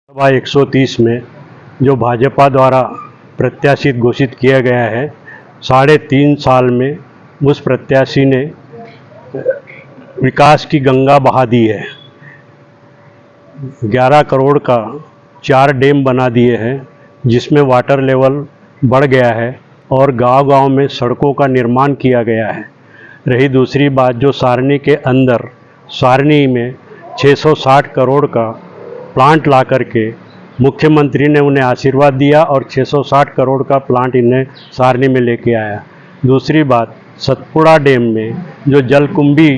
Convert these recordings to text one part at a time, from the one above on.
सभा 130 में जो भाजपा द्वारा प्रत्याशित घोषित किया गया है, 3.5 साल में उस प्रत्याशी ने विकास की गंगा बहा दी है। 11 करोड़ का 4 डैम बना दिए हैं, जिसमें वाटर लेवल बढ़ गया है और गांव-गांव में सड़कों का निर्माण किया गया है। रही दूसरी बात, जो सारनी के अंदर सारनी में 660 करोड़ का प्लांट ला करके मुख्यमंत्री ने उन्हें आशीर्वाद दिया और 660 करोड़ का प्लांट इन्हें सारनी में लेके आया। दूसरी बात, सतपुड़ा डैम में जो जलकुंभी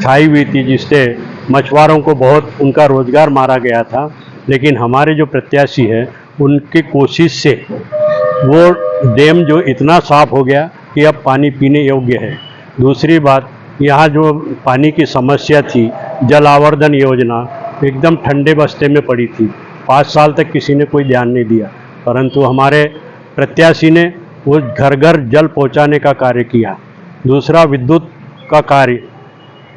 छाई हुई थी, जिससे मछुआरों को बहुत उनका रोजगार मारा गया था, लेकिन हमारे जो प्रत्याशी है उनकी कोशिश से वो डैम जो इतना साफ हो गया कि अब पानी पीने योग्य है। दूसरी बात, यहाँ जो पानी की समस्या थी, जल आवर्धन योजना एकदम ठंडे बस्ते में पड़ी थी। 5 साल तक किसी ने कोई ध्यान नहीं दिया, परंतु हमारे प्रत्याशी ने वो घर घर जल पहुंचाने का कार्य किया। दूसरा, विद्युत का कार्य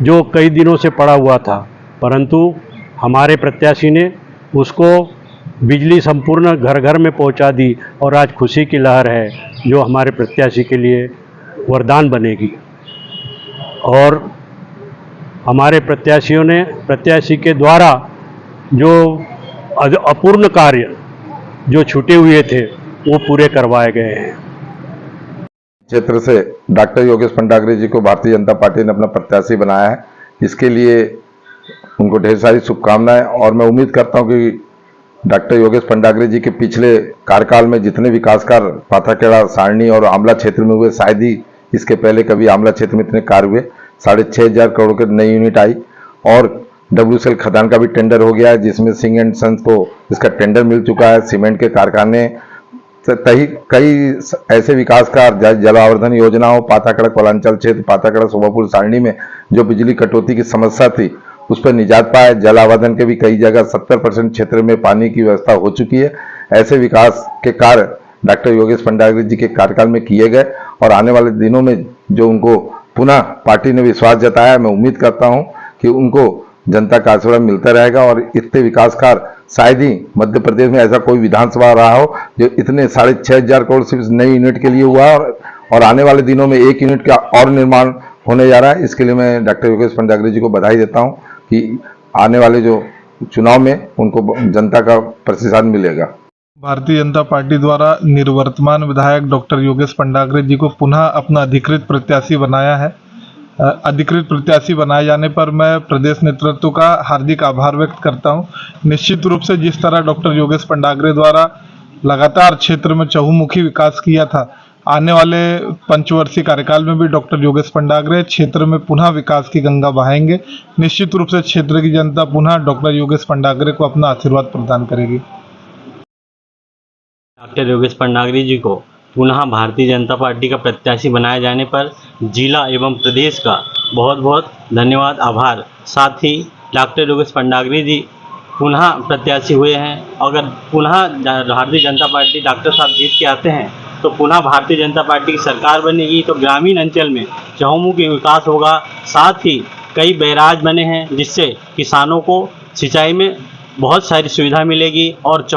जो कई दिनों से पड़ा हुआ था, परंतु हमारे प्रत्याशी ने उसको बिजली संपूर्ण घर घर में पहुंचा दी और आज खुशी की लहर है, जो हमारे प्रत्याशी के लिए वरदान बनेगी। और हमारे प्रत्याशी के द्वारा जो अपूर्ण कार्य जो छूटे हुए थे वो पूरे करवाए गए हैं। क्षेत्र से डॉक्टर योगेश पंडाग्रे जी को भारतीय जनता पार्टी ने अपना प्रत्याशी बनाया है। इसके लिए उनको ढेर सारी शुभकामनाएं और मैं उम्मीद करता हूं कि डॉक्टर योगेश पंडाग्रे जी के पिछले कार्यकाल में जितने विकास कार्य पाथाखेड़ा, सारणी और आमला क्षेत्र में हुए, शायद ही इसके पहले कभी आमला क्षेत्र में इतने कार्य हुए। 6,500 करोड़ के नई यूनिट आई और WCL खदान का भी टेंडर हो गया है, जिसमें सिंह एंड सन्स को इसका टेंडर मिल चुका है। सीमेंट के कारखाने, कई ऐसे विकास कार्य, जल आवर्धन योजना हो, पाथाखेड़ा कोलांचल क्षेत्र, पाथाखेड़ा शोभापुर, सारणी में जो बिजली कटौती की समस्या थी उस पर निजात पाए। जल आवर्धन के भी कई जगह 70% क्षेत्र में पानी की व्यवस्था हो चुकी है। ऐसे विकास के कार्य डॉक्टर योगेश पंडाग्रे जी के कार्यकाल में किए गए और आने वाले दिनों में जो उनको पुनः पार्टी ने विश्वास जताया, मैं उम्मीद करता हूं कि उनको जनता का आशीर्वाद मिलता रहेगा और इतने विकास कार्य शायद ही मध्य प्रदेश में ऐसा कोई विधानसभा रहा हो जो इतने 6,500 करोड़ सिर्फ नई यूनिट के लिए हुआ और आने वाले दिनों में 1 यूनिट का और निर्माण होने जा रहा है। इसके लिए मैं डॉक्टर योगेश पंडाग्रे जी को बधाई देता हूं कि आने वाले जो चुनाव में उनको जनता का प्रतिसाद मिलेगा। भारतीय जनता पार्टी द्वारा निर्वर्तमान विधायक डॉक्टर योगेश पंडाग्रे जी को पुनः अपना अधिकृत प्रत्याशी बनाया है। अधिकृत प्रत्याशी बनाए जाने पर मैं प्रदेश नेतृत्व का हार्दिक आभार व्यक्त करता हूं। निश्चित रूप से जिस तरह डॉक्टर योगेश पंडाग्रे द्वारा लगातार क्षेत्र में चहुमुखी विकास किया था, आने वाले पंचवर्षीय कार्यकाल में भी डॉक्टर योगेश पंडाग्रे क्षेत्र में पुनः विकास की गंगा बहाएंगे। निश्चित रूप से क्षेत्र की जनता पुनः डॉक्टर योगेश पंडाग्रे को अपना आशीर्वाद प्रदान करेगी। डॉक्टर योगेश पंडाग्रे जी को पुनः भारतीय जनता पार्टी का प्रत्याशी बनाए जाने पर जिला एवं प्रदेश का बहुत बहुत धन्यवाद, आभार। साथ ही डॉक्टर योगेश पंडाग्रे जी पुनः प्रत्याशी हुए हैं। अगर पुनः भारतीय जनता पार्टी डॉक्टर साहब जीत के आते हैं तो पुनः भारतीय जनता पार्टी की सरकार बनेगी, तो ग्रामीण अंचल में चहुमुखी विकास होगा। साथ ही कई बैराज बने हैं, जिससे किसानों को सिंचाई में बहुत सारी सुविधा मिलेगी और